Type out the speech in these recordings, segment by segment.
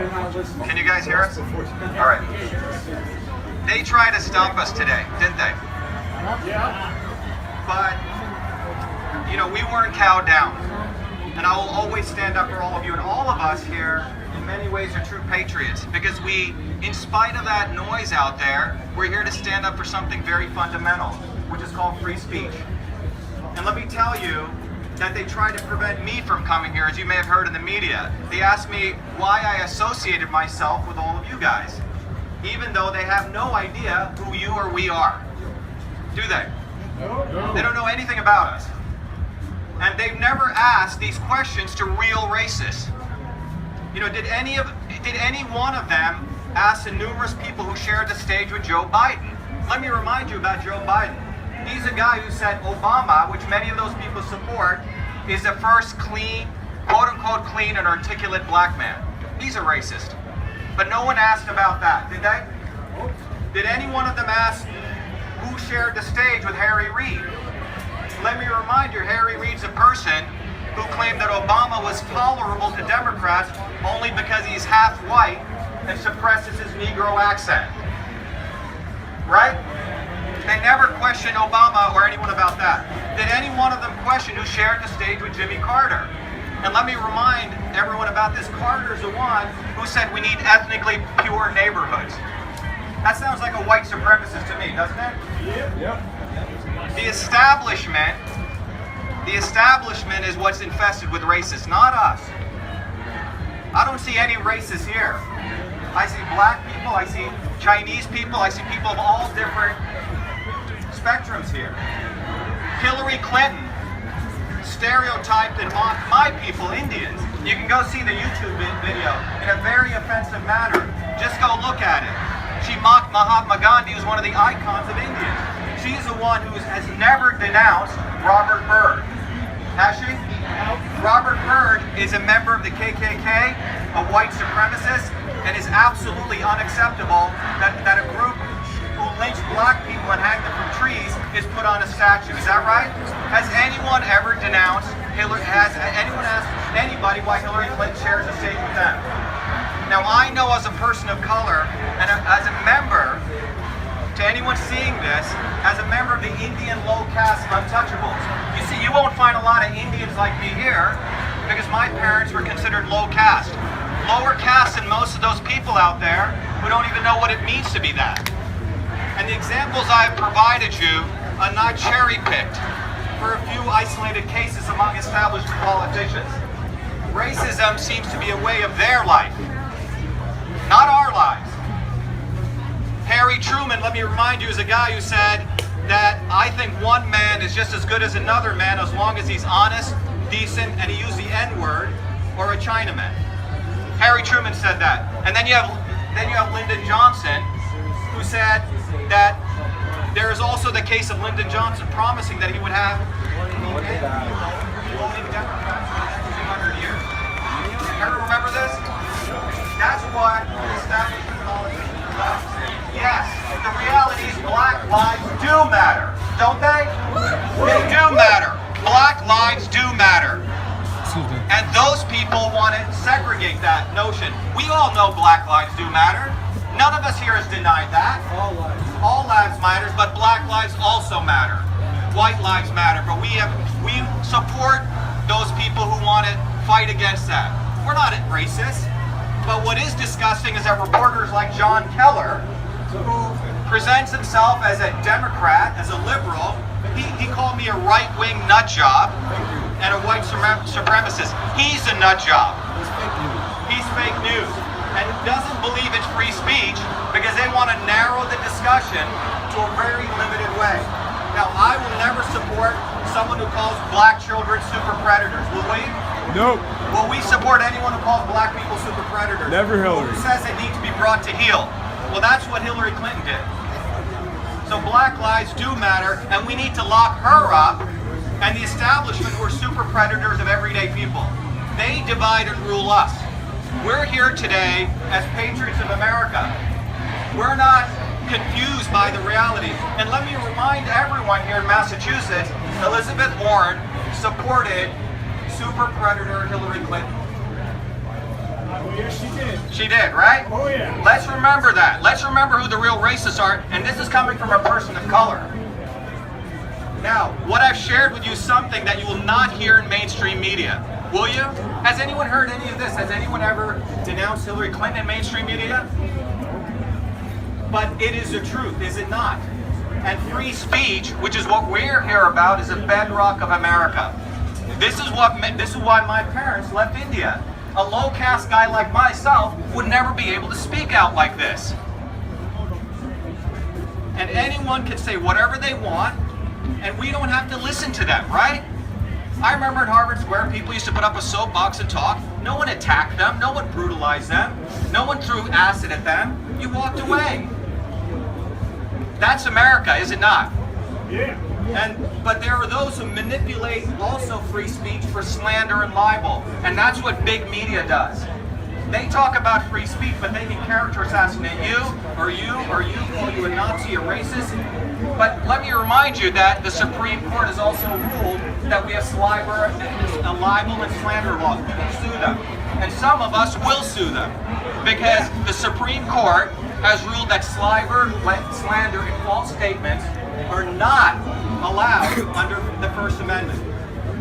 Can you guys hear us? All right. They tried to stump us today, didn't they? Yeah. But, you know, we weren't cowed down. And I will always stand up for all of you. And all of us here, in many ways, are true patriots. Because we, in spite of that noise out there, we're here to stand up for something very fundamental, which is called free speech. And let me tell you that they tried to prevent me from coming here, as you may have heard in the media. They asked me why I associated myself with all of you guys, even though they have no idea who you or we are. Do they? No. They don't know anything about us. And they've never asked these questions to real racists. You know, did any one of them ask the numerous people who shared the stage with Joe Biden? Let me remind you about Joe Biden. He's a guy who said Obama, which many of those people support, is the first clean, quote-unquote clean and articulate black man. He's a racist. But no one asked about that, did they? Did any one of them ask who shared the stage with Harry Reid? Let me remind you, Harry Reid's a person who claimed that Obama was tolerable to Democrats only because he's half white and suppresses his Negro accent. Right? They never questioned Obama or anyone about that. Did any one of them question who shared the stage with Jimmy Carter? And let me remind everyone about this. Carter's the one who said we need ethnically pure neighborhoods. That sounds like a white supremacist to me, doesn't it? Yeah. The establishment is what's infested with racists, not us. I don't see any racists here. I see black people, I see Chinese people, I see people of all different spectrums here. Hillary Clinton stereotyped and mocked my people, Indians. You can go see the YouTube video in a very offensive manner. Just go look at it. She mocked Mahatma Gandhi, who's one of the icons of India. She's the one who has never denounced Robert Byrd. Has she? Robert Byrd is a member of the KKK, a white supremacist, and is absolutely unacceptable that a group who lynched black people and hanged them from trees is put on a statue. Is that right? Has anyone ever denounced Hillary? Has anyone asked anybody why Hillary Clinton shares a stage with them? Now I know as a person of color and as a member, to anyone seeing this, as a member of the Indian low caste untouchables. You see, you won't find a lot of Indians like me here because my parents were considered low caste. Lower caste than most of those people out there who don't even know what it means to be that. And the examples I've provided you are not cherry-picked for a few isolated cases among establishment politicians. Racism seems to be a way of their life, not our lives. Harry Truman, let me remind you, is a guy who said that I think one man is just as good as another man as long as he's honest, decent, and he used the N-word, or a Chinaman. Harry Truman said that. And then you have Lyndon Johnson, who said that there is also the case of Lyndon Johnson promising that he would have voting Democrats for the next 200 years. Ever remember this? That's what the establishment politicians are. Yes, the reality is black lives do matter, don't they? They do matter. Black lives do matter. And those people want to segregate that notion. We all know black lives do matter. None of us here has denied that. All lives matter, but black lives also matter. White lives matter, but we support those people who want to fight against that. We're not racist. But what is disgusting is that reporters like John Keller, who presents himself as a Democrat, as a liberal, he called me a right-wing nut job and a white supremacist. He's a nut job. He's fake news and doesn't believe in free speech because they want to narrow the discussion to a very limited way. Now, I will never support someone who calls black children super predators. Will we? Nope. Will we support anyone who calls black people super predators? Never Hillary. Who says they need to be brought to heel? Well, that's what Hillary Clinton did. So black lives do matter, and we need to lock her up and the establishment who are super predators of everyday people. They divide and rule us. We're here today as patriots of America. We're not confused by the reality. And let me remind everyone here in Massachusetts, Elizabeth Warren supported super predator Hillary Clinton. Yes, she did. She did, right? Oh, yeah. Let's remember that. Let's remember who the real racists are, and this is coming from a person of color. Now, what I've shared with you is something that you will not hear in mainstream media. Will you? Has anyone heard any of this? Has anyone ever denounced Hillary Clinton in mainstream media? But it is the truth, is it not? And free speech, which is what we're here about, is a bedrock of America. This is why my parents left India. A low-caste guy like myself would never be able to speak out like this. And anyone can say whatever they want, and we don't have to listen to them, right? I remember in Harvard Square, people used to put up a soapbox and talk. No one attacked them. No one brutalized them. No one threw acid at them. You walked away. That's America, is it not? Yeah. But there are those who manipulate also free speech for slander and libel. And that's what big media does. They talk about free speech, but they can character assassinate you, call you a Nazi, a racist. But let me remind you that the Supreme Court has also ruled that we have libel and slander laws. We can sue them. And some of us will sue them. Because the Supreme Court has ruled that slander, and false statements are not allowed under the First Amendment.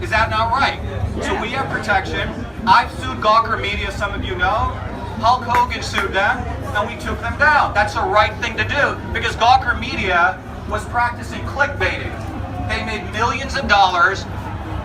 Is that not right? So we have protection. I've sued Gawker Media, some of you know. Hulk Hogan sued them, and we took them down. That's the right thing to do, because Gawker Media was practicing clickbaiting. They made millions of dollars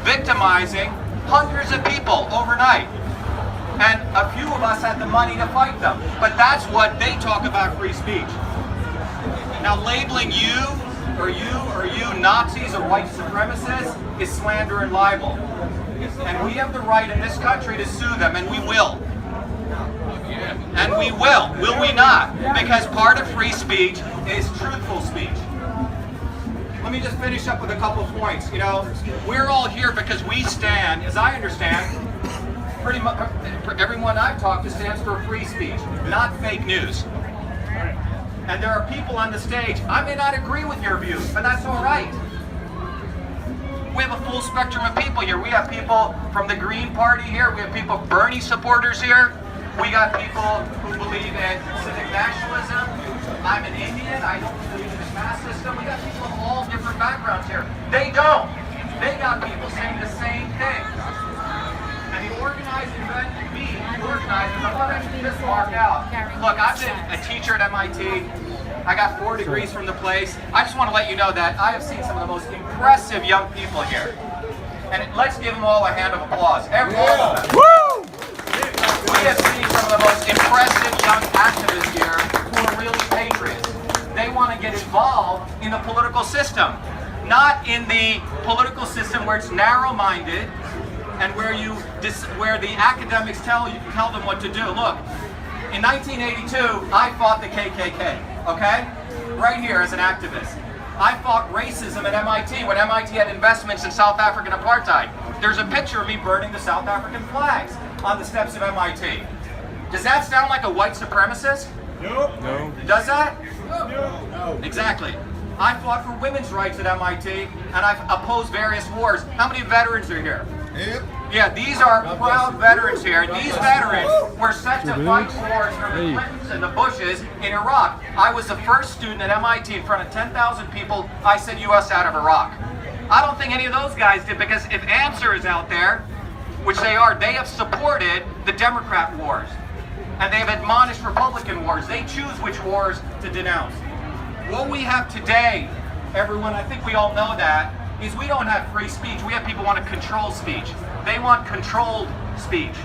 victimizing hundreds of people overnight. And a few of us had the money to fight them. But that's what they talk about free speech. Now labeling you Nazis or white supremacists is slander and libel. And we have the right in this country to sue them, and we will. And we will we not? Because part of free speech is truthful speech. Let me just finish up with a couple points. You know, we're all here because we stand, as I understand, pretty much everyone I've talked to stands for free speech, not fake news. And there are people on the stage, I may not agree with your views, but that's all right. We have a full spectrum of people here. We have people from the Green Party here. We have people, Bernie supporters here. We got people who believe in civic nationalism. I'm an Indian. I don't believe in the caste system. We got people of all different backgrounds here. They don't. They got people saying the same thing. And the organized event, I'm going to just mark out. Look, I've been a teacher at MIT. I got 4 degrees from the place. I just want to let you know that I have seen some of the most impressive young people here. And let's give them all a hand of applause. Every one of them. Woo! We have seen some of the most impressive young activists here who are really patriots. They want to get involved in the political system. Not in the political system where it's narrow-minded and where the academics tell them what to do. Look, in 1982, I fought the KKK, okay? Right here as an activist. I fought racism at MIT when MIT had investments in South African apartheid. There's a picture of me burning the South African flags on the steps of MIT. Does that sound like a white supremacist? No. Does that? No. Exactly. I fought for women's rights at MIT, and I've opposed various wars. How many veterans are here? Yep. Yeah, these are proud veterans here. These veterans were sent to fight wars for the Clintons and the Bushes in Iraq. I was the first student at MIT in front of 10,000 people. I sent US out of Iraq. I don't think any of those guys did, because if Answer is out there, which they are, they have supported the Democrat wars. And they have admonished Republican wars. They choose which wars to denounce. What we have today, everyone, I think we all know that, is we don't have free speech. We have people who want to control speech. They want controlled speech.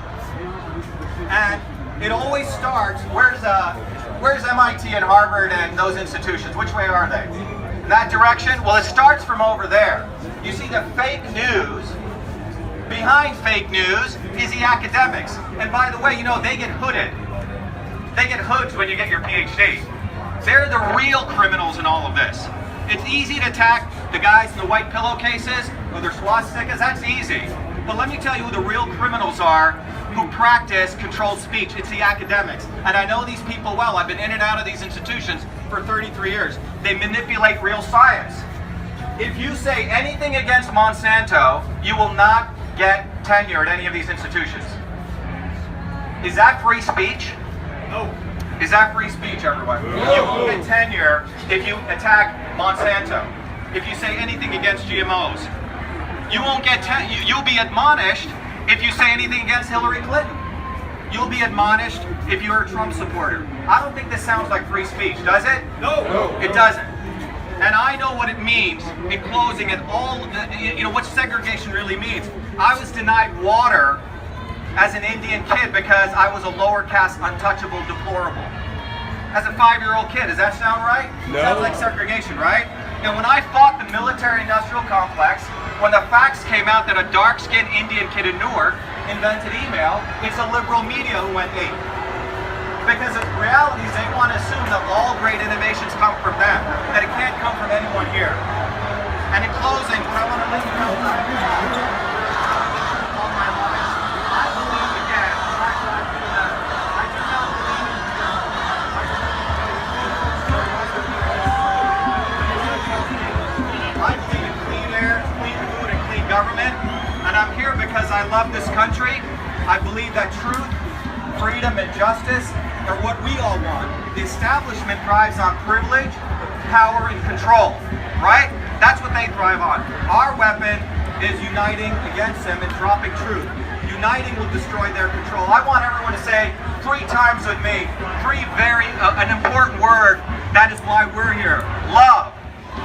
And it always starts, where's MIT and Harvard and those institutions? Which way are they? In that direction? Well, it starts from over there. You see the fake news. Behind fake news is the academics. And by the way, you know, they get hooded. They get hoods when you get your PhD. They're the real criminals in all of this. It's easy to attack the guys in the white pillowcases or their swastikas. That's easy. But let me tell you who the real criminals are who practice controlled speech. It's the academics. And I know these people well. I've been in and out of these institutions for 33 years. They manipulate real science. If you say anything against Monsanto, you will not get tenure at any of these institutions. Is that free speech? No. Is that free speech, everyone? You won't get tenure if you attack Monsanto. If you say anything against GMOs. You won't get you'll be admonished if you say anything against Hillary Clinton. You'll be admonished if you're a Trump supporter. I don't think this sounds like free speech, does it? No. It doesn't. And I know what it means in closing it all, what segregation really means. I was denied water as an Indian kid because I was a lower caste, untouchable, deplorable. As a 5-year-old kid, does that sound right? No. Sounds like segregation, right? And when I fought the military-industrial complex, when the facts came out that a dark-skinned Indian kid in Newark invented email, it's the liberal media who went ape. Because the reality is they want to assume that all great innovations come from them, that it can't come from anyone here. And in closing, what I want to let you know all my life, I believe again, I do not believe I believe in clean air, clean food, and clean government. And I'm here because I love this country. I believe that truth, freedom, and justice are what we all want. The establishment thrives on privilege, power, and control, right? That's what they thrive on. Our weapon is uniting against them and dropping truth. Uniting will destroy their control. I want everyone to say 3 times with me, an important word. That is why we're here. Love.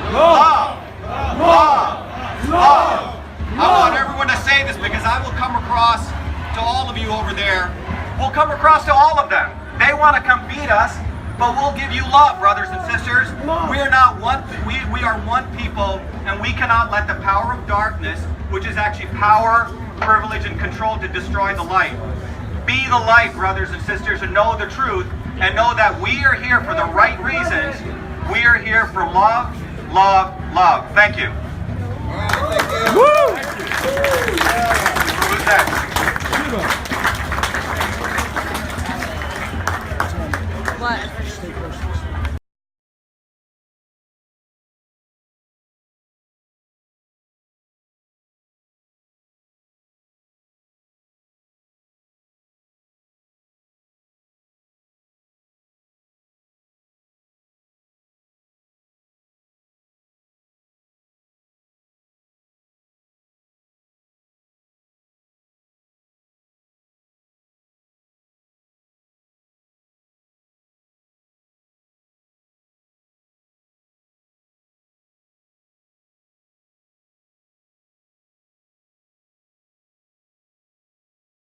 Love. Love. Love. I want everyone to say this because I will come across to all of you over there. We'll come across to all of them. They want to come beat us, but we'll give you love, brothers and sisters. We are not one. We are one people, and we cannot let the power of darkness, which is actually power, privilege, and control, to destroy the light. Be the light, brothers and sisters, and know the truth, and know that we are here for the right reasons. We are here for love, love, love. Thank you. Woo! Who's next? Shiva.